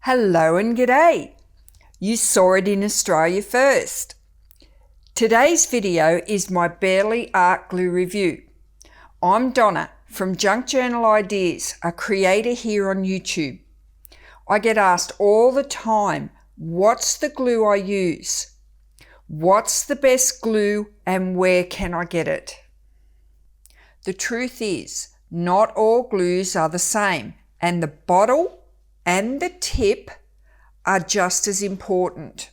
Hello and g'day. You saw it in Australia first. Today's video is my Barely Art Glue review. I'm Donna from Junk Journal Ideas, a creator here on YouTube. I get asked all the time, what's the glue I use? What's the best glue and where can I get it? The truth is, not all glues are the same, and the bottle and the tip are just as important.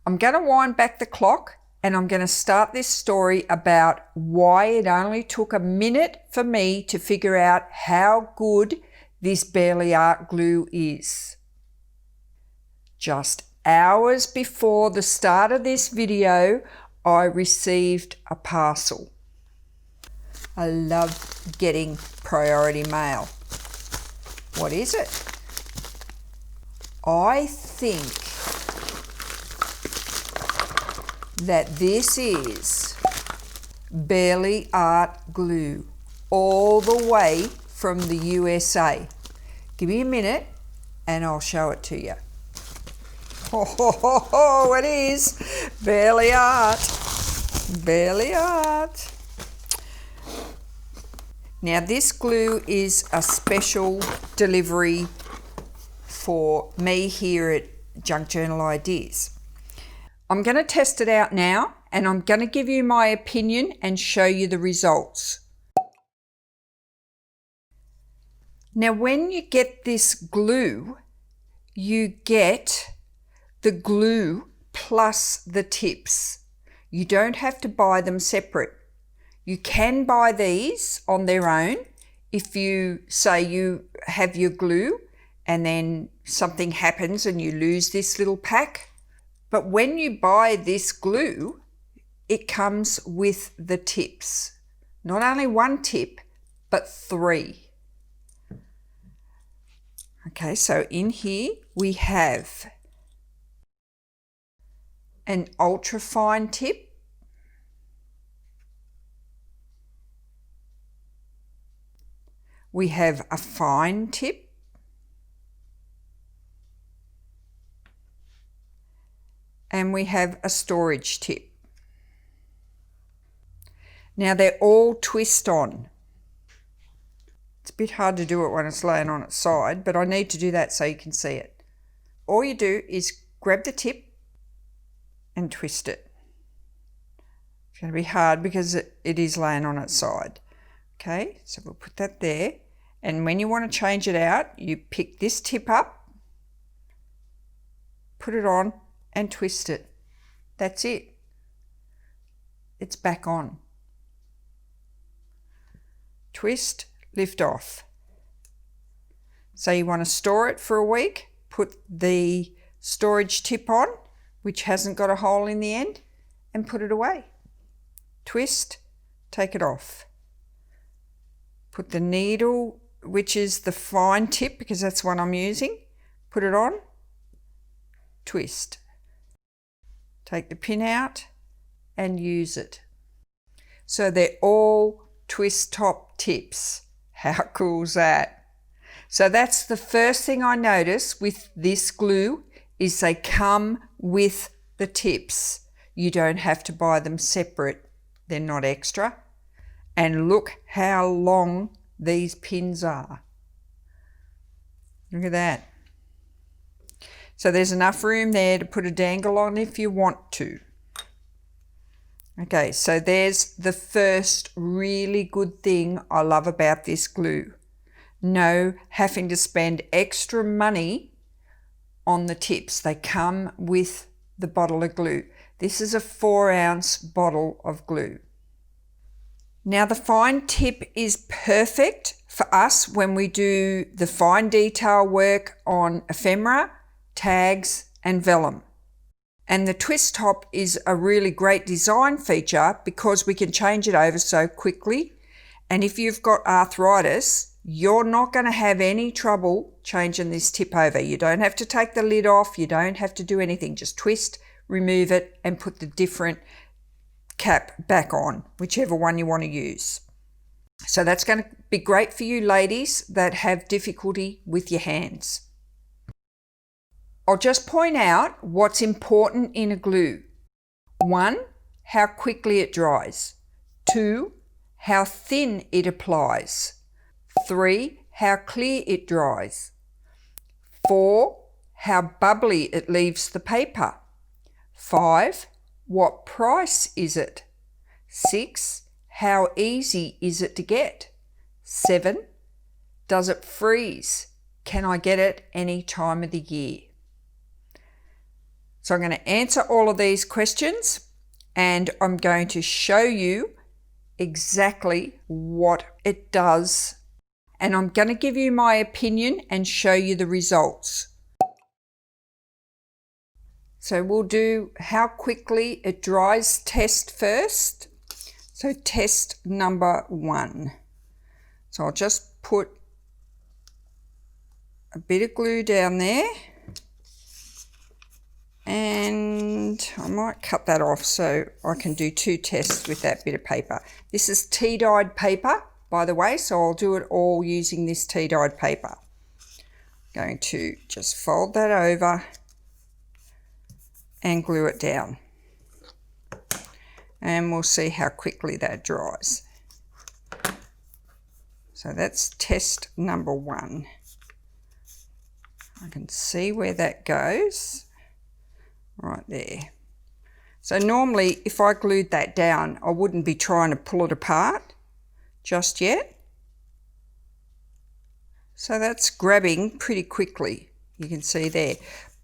I'm going to wind back the clock and I'm going to start this story about why it only took a minute for me to figure out how good this Barely Art glue is. Just hours before the start of this video, I received a parcel. I love getting priority mail. What is it? I think that this is Barely Art glue, all the way from the USA. Give me a minute and I'll show it to you. Oh, it is Barely Art. Barely Art. Now this glue is a special delivery for me here at Junk Journal Ideas. I'm going to test it out now and I'm going to give you my opinion and show you the results. Now when you get this glue, you get the glue plus the tips. You don't have to buy them separate. You can buy these on their own if you say you have your glue and then something happens and you lose this little pack. But when you buy this glue, it comes with the tips. Not only one tip, but 3. Okay, so in here we have an ultra fine tip. We have a fine tip, and we have a storage tip. Now they're all twist on. It's a bit hard to do it when it's laying on its side, but I need to do that so you can see it. All you do is grab the tip and twist it. It's going to be hard because it is laying on its side. Okay, so we'll put that there. And when you want to change it out, you pick this tip up, put it on and twist it. That's it. It's back on. Twist, lift off. So you want to store it for a week, put the storage tip on, which hasn't got a hole in the end, and put it away. Twist, take it off. Put the needle, which is the fine tip because that's what I'm using, put it on, twist. Take the pin out and use it. So they're all twist top tips. How cool is that? So that's the first thing I notice with this glue is they come with the tips. You don't have to buy them separate. They're not extra. And look how long these pins are. Look at that. So there's enough room there to put a dangle on if you want to. Okay, so there's the first really good thing I love about this glue. No having to spend extra money on the tips. They come with the bottle of glue. This is a 4-ounce bottle of glue. Now the fine tip is perfect for us when we do the fine detail work on ephemera, tags and vellum. And the twist top is a really great design feature because we can change it over so quickly. And if you've got arthritis, you're not going to have any trouble changing this tip over. You don't have to take the lid off. You don't have to do anything. Just twist, remove it and put the different cap back on, whichever one you want to use. So that's going to be great for you ladies that have difficulty with your hands. I'll just point out what's important in a glue. 1, how quickly it dries. 2, how thin it applies. 3, how clear it dries. 4, how bubbly it leaves the paper. 5, what price is it? 6, how easy is it to get? 7, does it freeze? Can I get it any time of the year? So I'm going to answer all of these questions and I'm going to show you exactly what it does, and I'm going to give you my opinion and show you the results. So we'll do how quickly it dries test first. So test number 1. So I'll just put a bit of glue down there, and I might cut that off so I can do 2 tests with that bit of paper. This is tea-dyed paper, by the way, so I'll do it all using this tea-dyed paper. I'm going to just fold that over and glue it down. And we'll see how quickly that dries. So that's test number 1. I can see where that goes. Right there. So normally if I glued that down, I wouldn't be trying to pull it apart just yet. So that's grabbing pretty quickly, you can see there.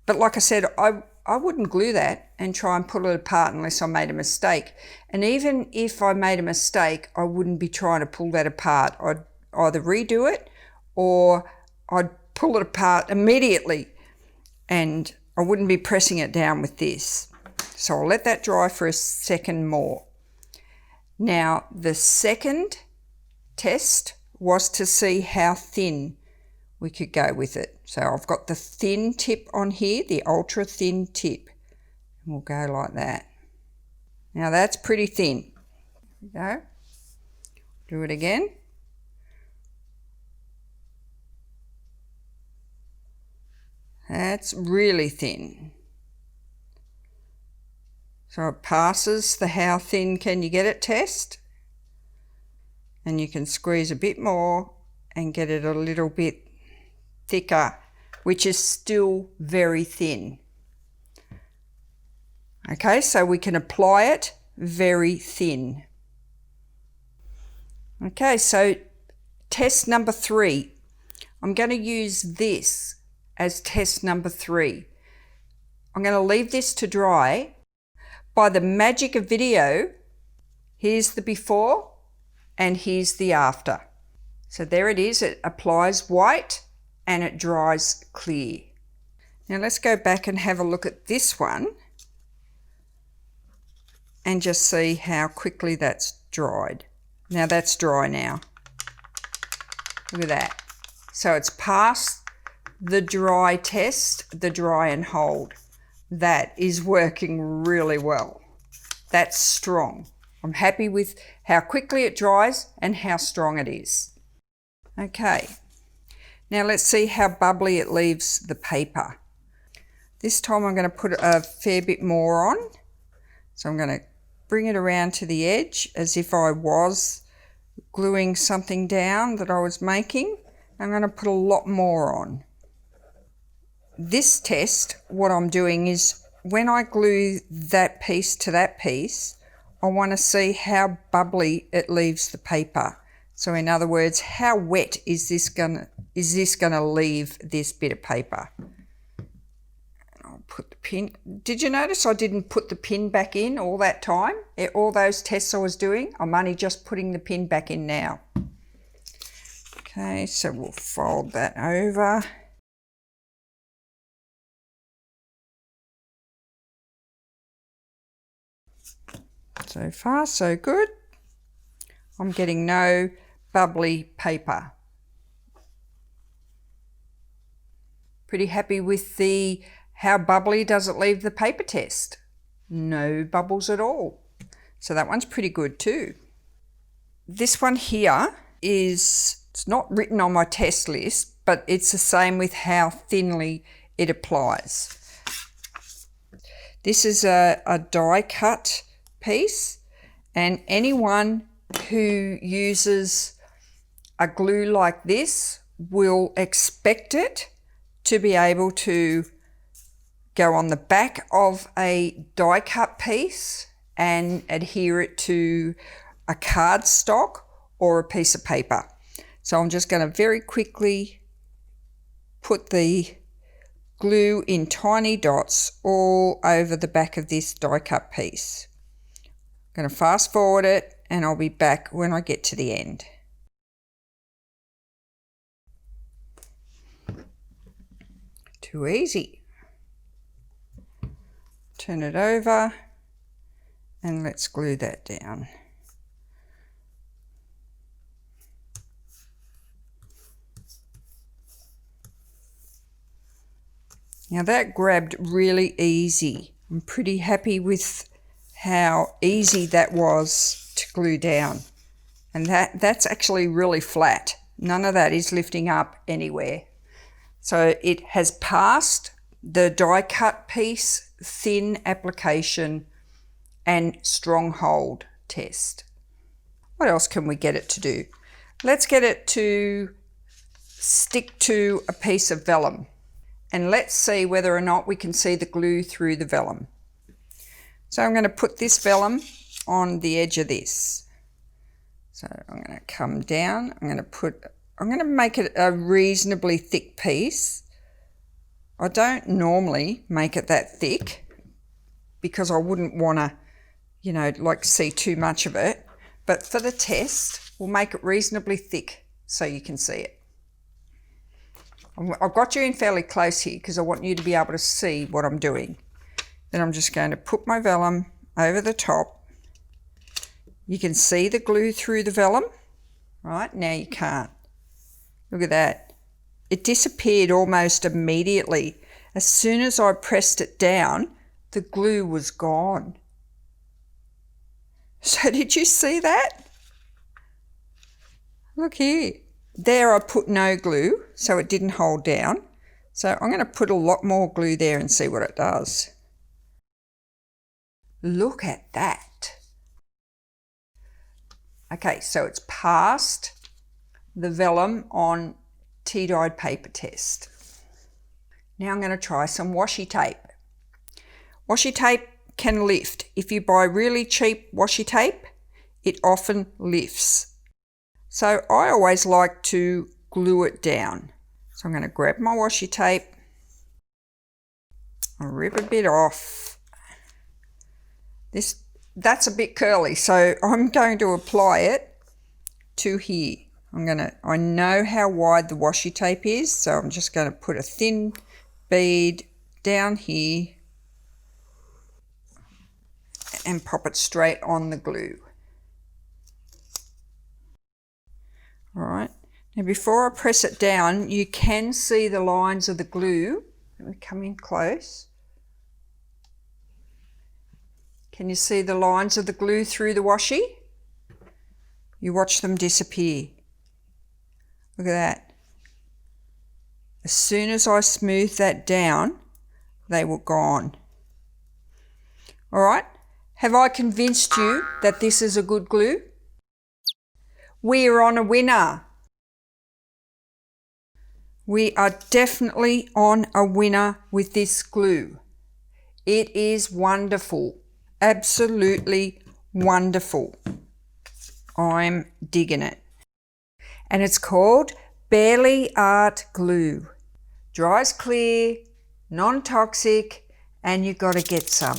But like I said, I wouldn't glue that and try and pull it apart unless I made a mistake. And even if I made a mistake, I wouldn't be trying to pull that apart. I'd either redo it or I'd pull it apart immediately, and I wouldn't be pressing it down with this. So I'll let that dry for a second more. Now the second test was to see how thin we could go with it. So I've got the thin tip on here, the ultra thin tip. And we'll go like that. Now that's pretty thin. There we go. Do it again. That's really thin. So it passes the how thin can you get it test. And you can squeeze a bit more and get it a little bit thicker, which is still very thin. Okay, so we can apply it very thin. Okay, so test number 3. I'm going to use this as test number 3. I'm going to leave this to dry. By the magic of video, here's the before and here's the after. So there it is, it applies white and it dries clear. Now let's go back and have a look at this one and just see how quickly that's dried. Now that's dry now. Look at that. So it's passed the dry test, the dry and hold. That is working really well. That's strong. I'm happy with how quickly it dries and how strong it is. Okay, now let's see how bubbly it leaves the paper. This time I'm going to put a fair bit more on. So I'm going to bring it around to the edge as if I was gluing something down that I was making. I'm going to put a lot more on. This test, what I'm doing is when I glue that piece to that piece, I want to see how bubbly it leaves the paper. So in other words, how wet is this gonna leave this bit of paper? I'll put the pin. Did you notice I didn't put the pin back in all that time? All those tests I was doing, I'm only just putting the pin back in now. Okay, so we'll fold that over. So far, so good. I'm getting no bubbly paper. Pretty happy with the how bubbly does it leave the paper test. No bubbles at all. So that one's pretty good too. This one here it's not written on my test list, but it's the same with how thinly it applies. This is a die cut piece, and anyone who uses a glue like this will expect it to be able to go on the back of a die cut piece and adhere it to a cardstock or a piece of paper. So I'm just going to very quickly put the glue in tiny dots all over the back of this die cut piece. I'm going to fast forward it and I'll be back when I get to the end. Too easy. Turn it over and let's glue that down. Now that grabbed really easy. I'm pretty happy with how easy that was to glue down. And that's actually really flat. None of that is lifting up anywhere. So it has passed the die cut piece, thin application and strong hold test. What else can we get it to do? Let's get it to stick to a piece of vellum. And let's see whether or not we can see the glue through the vellum. So I'm going to put this vellum on the edge of this. So I'm going to come down, I'm going to make it a reasonably thick piece. I don't normally make it that thick because I wouldn't want to, you know, like see too much of it. But for the test, we'll make it reasonably thick so you can see it. I've got you in fairly close here because I want you to be able to see what I'm doing. Then I'm just going to put my vellum over the top. You can see the glue through the vellum, right? Now you can't. Look at that. It disappeared almost immediately. As soon as I pressed it down, the glue was gone. So did you see that? Look here. There I put no glue, so it didn't hold down. So I'm going to put a lot more glue there and see what it does. Look at that. Okay, so it's passed the vellum on tea-dyed paper test. Now I'm going to try some washi tape. Washi tape can lift. If you buy really cheap washi tape, it often lifts. So I always like to glue it down. So I'm going to grab my washi tape, I'll rip a bit off. That's a bit curly, so I'm going to apply it to here. I know how wide the washi tape is, so I'm just going to put a thin bead down here and pop it straight on the glue. All right, now before I press it down, you can see the lines of the glue. Let me come in close. Can you see the lines of the glue through the washi? You watch them disappear. Look at that. As soon as I smoothed that down, they were gone. All right, have I convinced you that this is a good glue? We're on a winner. We are definitely on a winner with this glue. It is wonderful. Absolutely wonderful. I'm digging it. And it's called Barely Art Glue. Dries clear, non-toxic, and you got to get some.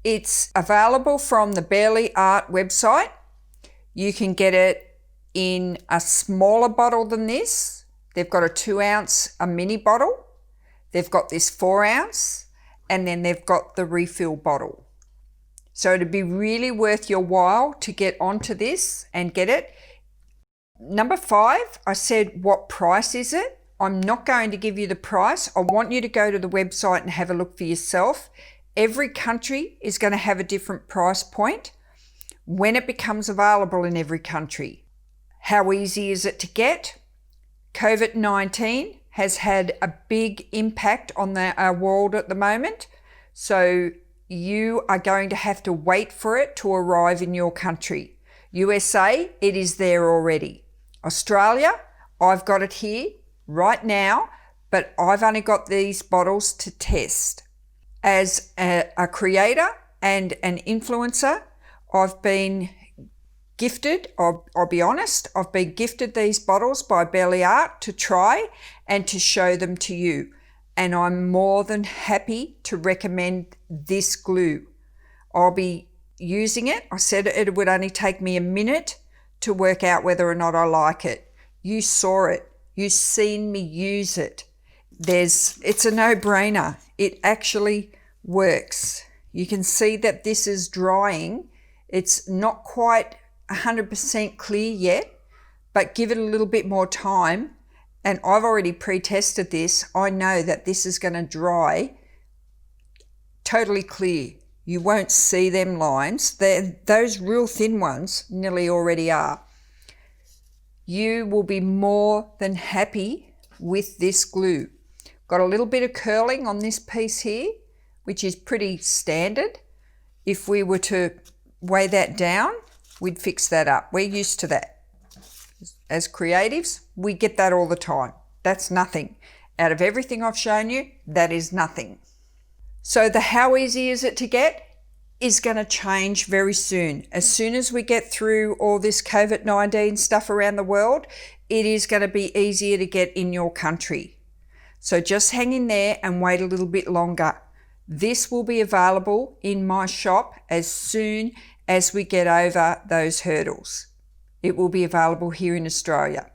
It's available from the Barely Art website. You can get it in a smaller bottle than this. They've got a 2-ounce, a mini bottle. They've got this 4-ounce, and then they've got the refill bottle. So it'd be really worth your while to get onto this and get it. Number 5, I said, what price is it? I'm not going to give you the price. I want you to go to the website and have a look for yourself. Every country is going to have a different price point when it becomes available in every country. How easy is it to get? COVID-19 has had a big impact on our world at the moment. So you are going to have to wait for it to arrive in your country. USA, it is there already. Australia, I've got it here right now, but I've only got these bottles to test. As a creator and an influencer, I've been gifted, I'll be honest, I've been gifted these bottles by Belly Art to try and to show them to you. And I'm more than happy to recommend this glue. I'll be using it. I said it would only take me a minute to work out whether or not I like it. You saw it. You've seen me use it. It's a no-brainer. It actually works. You can see that this is drying. It's not quite 100% clear yet, but give it a little bit more time. And I've already pre-tested this. I know that this is going to dry totally clear. You won't see them lines. Those real thin ones nearly already are. You will be more than happy with this glue. Got a little bit of curling on this piece here, which is pretty standard. If we were to weigh that down, we'd fix that up. We're used to that. As creatives, we get that all the time. That's nothing. Out of everything I've shown you, that is nothing. So the how easy is it to get is going to change very soon. As soon as we get through all this COVID-19 stuff around the world, it is going to be easier to get in your country. So just hang in there and wait a little bit longer. This will be available in my shop as soon as we get over those hurdles. It will be available here in Australia,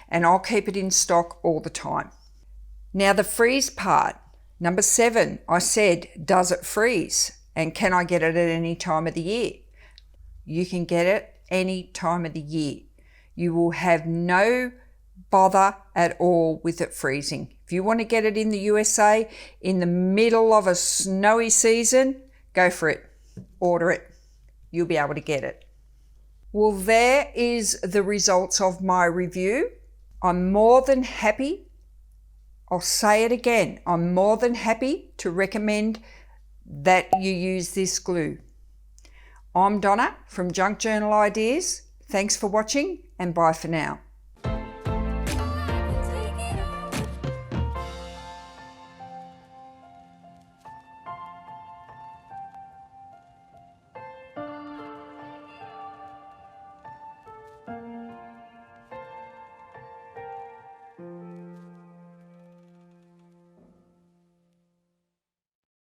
and I'll keep it in stock all the time. Now the freeze part, number 7, I said, does it freeze? And can I get it at any time of the year? You can get it any time of the year. You will have no bother at all with it freezing. If you want to get it in the USA in the middle of a snowy season, go for it. Order it. You'll be able to get it. Well, there is the results of my review. I'm more than happy. I'll say it again. I'm more than happy to recommend that you use this glue. I'm Donna from Junk Journal Ideas. Thanks for watching and bye for now.